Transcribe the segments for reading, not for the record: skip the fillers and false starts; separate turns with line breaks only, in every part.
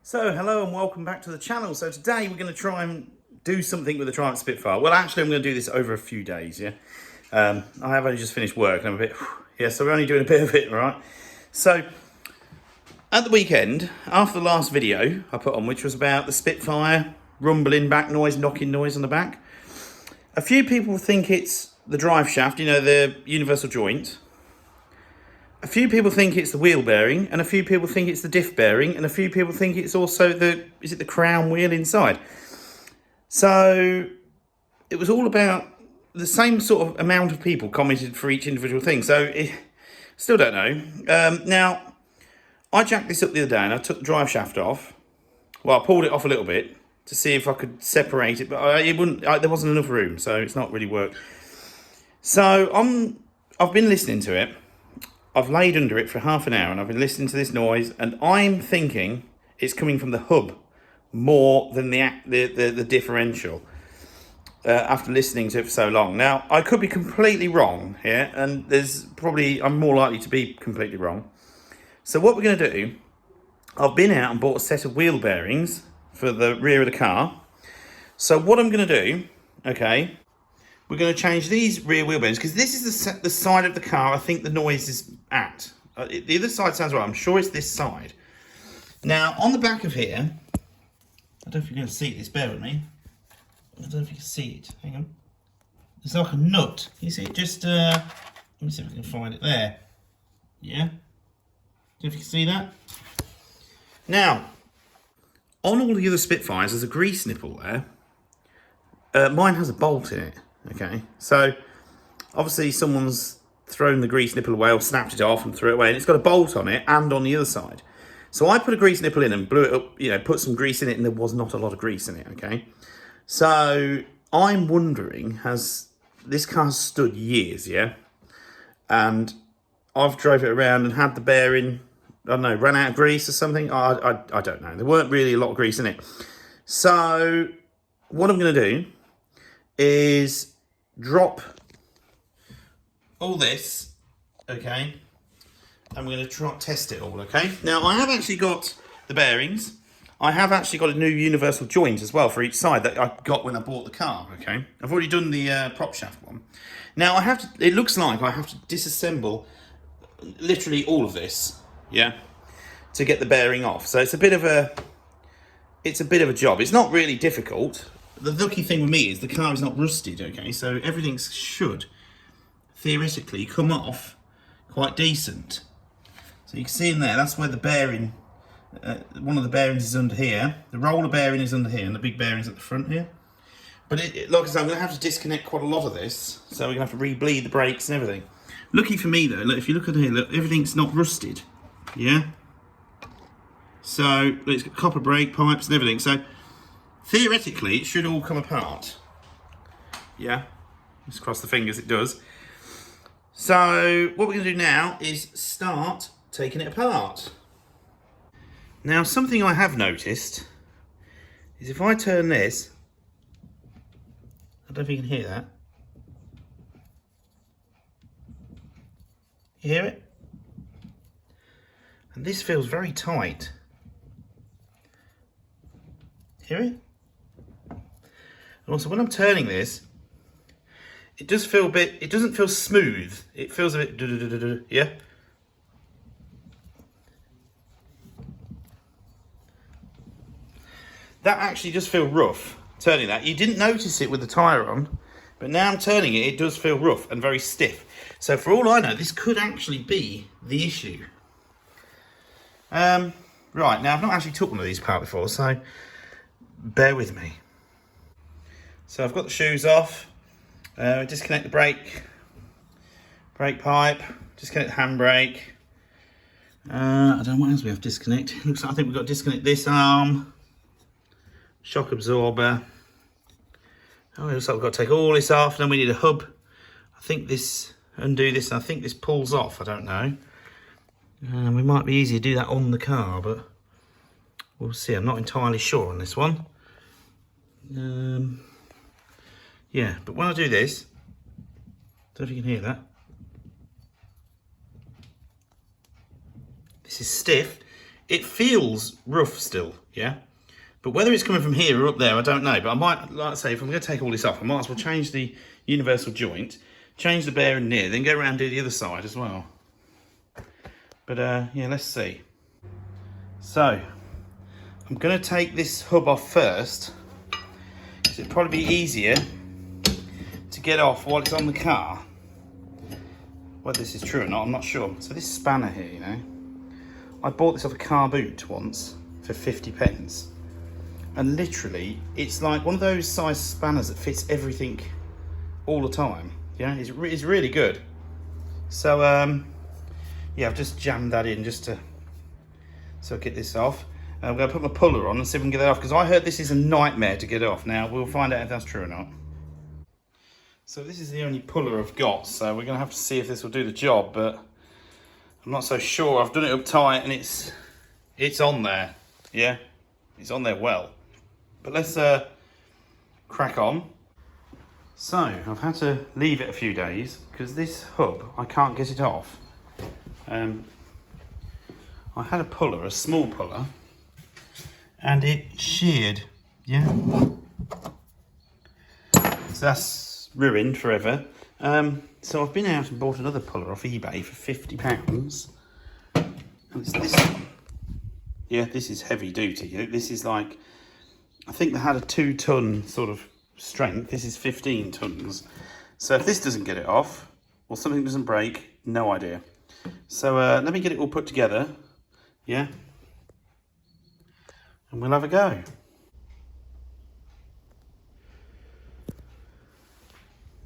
So hello and welcome back to the channel. So today we're going to try and do something with the Triumph Spitfire. Well, actually I'm going to do this over a few days, yeah. I have only just finished work and I'm a bit, yeah, so we're only doing a bit of it, right? So at the weekend, after the last video I put on, which was about the Spitfire, rumbling back noise, knocking noise on the back, a few people think it's the drive shaft, you know, the universal joint. A few people think it's the wheel bearing, and a few people think it's the diff bearing, and a few people think it's also is it the crown wheel inside? So it was all about the same sort of amount of people commented for each individual thing. So still don't know. Now, I jacked this up the other day and I took the drive shaft off. Well, I pulled it off a little bit to see if I could separate it, but there wasn't enough room, so it's not really worked. So I've been listening to it. I've laid under it for half an hour and I've been listening to this noise, and I'm thinking it's coming from the hub more than the differential after listening to it for so long. Now, I could be completely wrong here, and I'm more likely to be completely wrong. So what we're going to do, I've been out and bought a set of wheel bearings for the rear of the car. So what I'm going to do, okay, we're going to change these rear wheel bearings because this is the side of the car I think the noise is at. The other side sounds right. I'm sure it's this side. Now, on the back of here, I don't know if you're going to see this, bear with me. I don't know if you can see it. Hang on. It's like a nut. You see it? Just, let me see if I can find it there. Yeah? Don't know if you can see that. Now, on all the other Spitfires, there's a grease nipple there. Mine has a bolt in it. Okay, so obviously someone's thrown the grease nipple away or snapped it off and threw it away, and it's got a bolt on it and on the other side. So I put a grease nipple in and blew it up, you know, put some grease in it, and there was not a lot of grease in it, okay? So I'm wondering, this car stood years, yeah? And I've drove it around and had the bearing, I don't know, ran out of grease or something. I don't know. There weren't really a lot of grease in it. So what I'm going to do is drop all this, okay, and we're going to try test it all, okay? Now, I have actually got the bearings. I have actually got a new universal joint as well for each side that I got when I bought the car, okay? I've already done the prop shaft one. Now, it looks like I have to disassemble literally all of this, yeah, to get the bearing off. So it's a bit of a job. It's not really difficult. The lucky thing with me is the car is not rusted, okay? So everything should theoretically come off quite decent. So you can see in there, that's where the bearing, one of the bearings is under here. The roller bearing is under here, and the big bearing's at the front here. But like I said, I'm going to have to disconnect quite a lot of this, so we're going to have to re-bleed the brakes and everything. Lucky for me though, look, if you look at here, look, everything's not rusted, yeah? So it's got copper brake pipes and everything. So theoretically, it should all come apart. Yeah, let's cross the fingers it does. So what we're going to do now is start taking it apart. Now, something I have noticed is if I turn this, I don't know if you can hear that. You hear it? And this feels very tight. Hear it? And also, when I'm turning this, it does feel it doesn't feel smooth. It feels a bit, yeah? That actually does feel rough, turning that. You didn't notice it with the tyre on, but now I'm turning it, it does feel rough and very stiff. So for all I know, this could actually be the issue. Right, now I've not actually took one of these apart before, so bear with me. So I've got the shoes off, disconnect the brake pipe, disconnect the handbrake. I don't know what else we have to disconnect. Looks like I think we've got to disconnect this arm, shock absorber. Oh, it looks like we've got to take all this off, then we need a hub. I think this, undo this, and I think this pulls off, I don't know. We might be easier to do that on the car, but we'll see. I'm not entirely sure on this one. Yeah, but when I do this, don't know if you can hear that. This is stiff. It feels rough still, yeah? But whether it's coming from here or up there, I don't know. But I might, like I say, if I'm going to take all this off, I might as well change the universal joint, change the bearing near, then go around and do the other side as well. But yeah, let's see. So, I'm going to take this hub off first, because it'd probably be easier to get off while it's on the car. Whether this is true or not, I'm not sure. So this spanner here, you know, I bought this off a car boot once for 50 pence. And literally, it's like one of those size spanners that fits everything all the time. Yeah, it's really good. So, yeah, I've just jammed that in just to so get this off. I'm going to put my puller on and see if we can get that off, because I heard this is a nightmare to get off. Now, we'll find out if that's true or not. So this is the only puller I've got, so we're going to have to see if this will do the job, but I'm not so sure. I've done it up tight and it's on there. Yeah, it's on there well. But let's crack on. So I've had to leave it a few days because this hub, I can't get it off. I had a puller, a small puller, and it sheared, yeah. So that's ruined forever. So I've been out and bought another puller off eBay for £50. And it's this one. Yeah, this is heavy duty. This is like, I think they had a 2-ton sort of strength. This is 15 tons. So if this doesn't get it off, or something doesn't break, no idea. So let me get it all put together, yeah? And we'll have a go.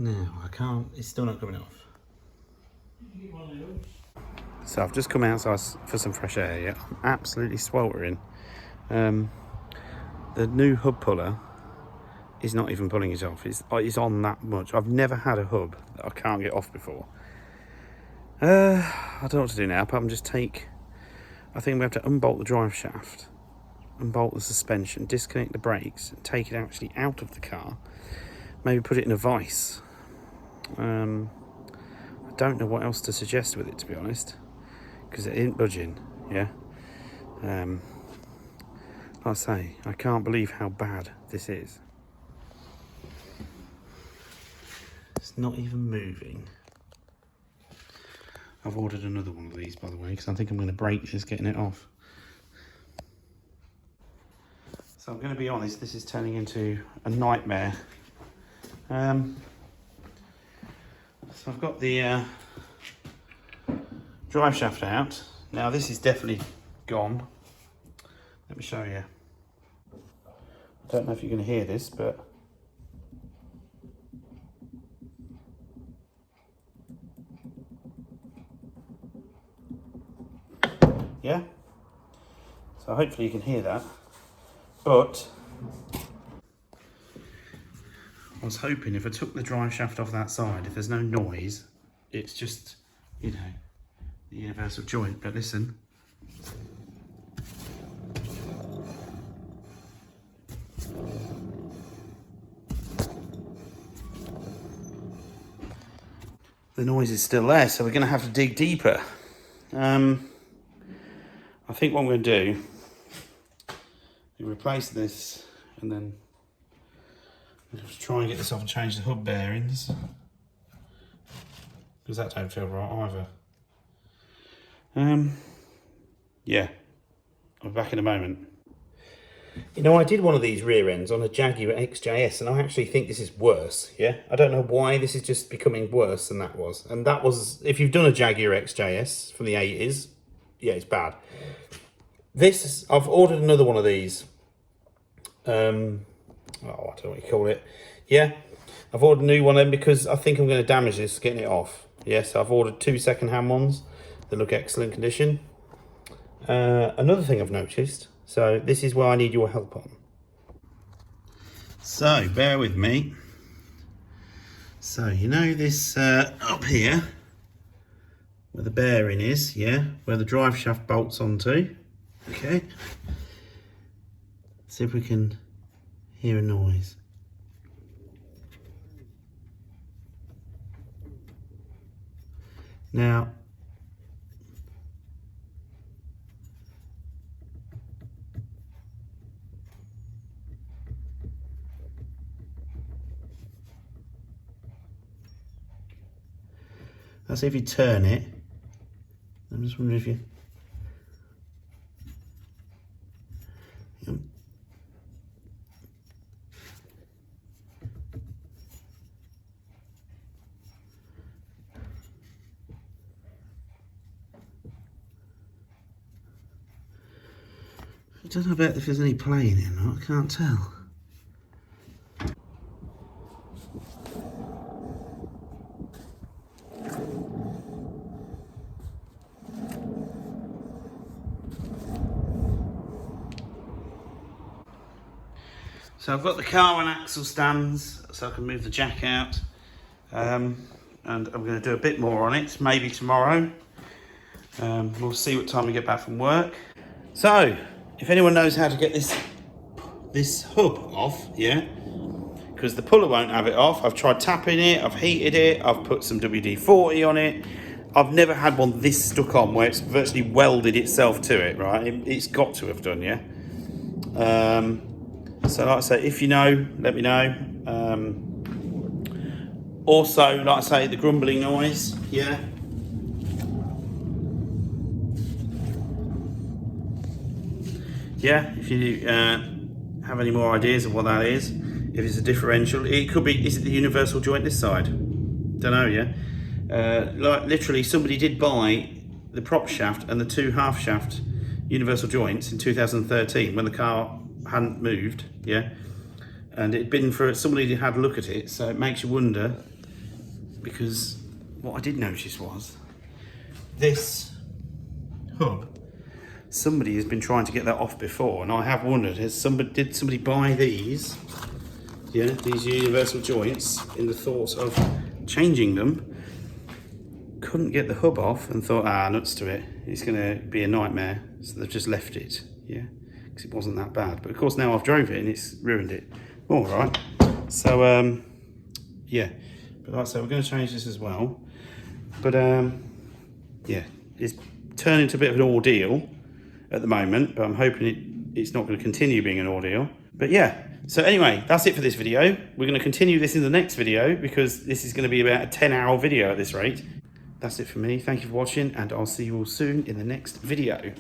No, I can't, it's still not coming off. So I've just come outside for some fresh air, yeah? I'm absolutely sweltering. The new hub puller is not even pulling it off. It's on that much. I've never had a hub that I can't get off before. I don't know what to do now, apart from just take... I think we have to unbolt the drive shaft, unbolt the suspension, disconnect the brakes, and take it actually out of the car. Maybe put it in a vise. I don't know what else to suggest with it, to be honest, because it ain't budging, yeah? Like I say, I can't believe how bad this is. It's not even moving. I've ordered another one of these, by the way, because I think I'm going to break this getting it off. So I'm going to be honest, this is turning into a nightmare. So I've got the drive shaft out. Now this is definitely gone. Let me show you. I don't know if you can hear this, but yeah. So hopefully you can hear that. But I was hoping if I took the drive shaft off that side, if there's no noise, it's just, you know, the universal joint. But listen. The noise is still there, so we're going to have to dig deeper. I think what I'm going to do is replace this and then I'll just try and get this off and change the hub bearings, because that don't feel right either. Yeah, I'll be back in a moment. You know, I did one of these rear ends on a Jaguar XJS, and I actually think this is worse, yeah? I don't know why this is just becoming worse than that was. And that was, if you've done a Jaguar XJS from the 80s, yeah, it's bad. This, I've ordered another one of these. I don't know what you call it. Yeah, I've ordered a new one then because I think I'm going to damage this getting it off. Yeah, so I've ordered 2 second-hand ones that look excellent condition. Another thing I've noticed, so this is where I need your help on. So, bear with me. So, you know this up here, where the bearing is, yeah, where the drive shaft bolts onto, okay. See if we can hear a noise. Now, That's if you turn it. I'm just wondering if you... Yep. I don't know about if there's any play in it or not, I can't tell. So I've got the car on axle stands, so I can move the jack out. And I'm going to do a bit more on it, maybe tomorrow. We'll see what time we get back from work. So, if anyone knows how to get this hub off, yeah, because the puller won't have it off. I've tried tapping it, I've heated it, I've put some WD-40 on it. I've never had one this stuck on where it's virtually welded itself to it, right? It's got to have done, yeah. So like I say, if you know, let me know. Also, like I say, the grumbling noise, yeah. Yeah, if you have any more ideas of what that is, if it's a differential, it could be, is it the universal joint this side? Don't know, yeah. Like literally somebody did buy the prop shaft and the two half shaft universal joints in 2013 when the car hadn't moved, yeah. And it'd been for somebody who had a look at it, so it makes you wonder, because what I did notice was this hub, somebody has been trying to get that off before, and I have wondered, did somebody buy these, yeah, these universal joints in the thought of changing them, couldn't get the hub off and thought, nuts to it, it's going to be a nightmare, so they've just left it, yeah, because it wasn't that bad. But of course now I've drove it and it's ruined it. All right, so yeah, but like I said, we're going to change this as well. But yeah, it's turned into a bit of an ordeal at the moment, but I'm hoping it's not going to continue being an ordeal. But yeah, so anyway, that's it for this video. We're going to continue this in the next video, because this is going to be about a 10-hour video at this rate. That's it for me. Thank you for watching, and I'll see you all soon in the next video.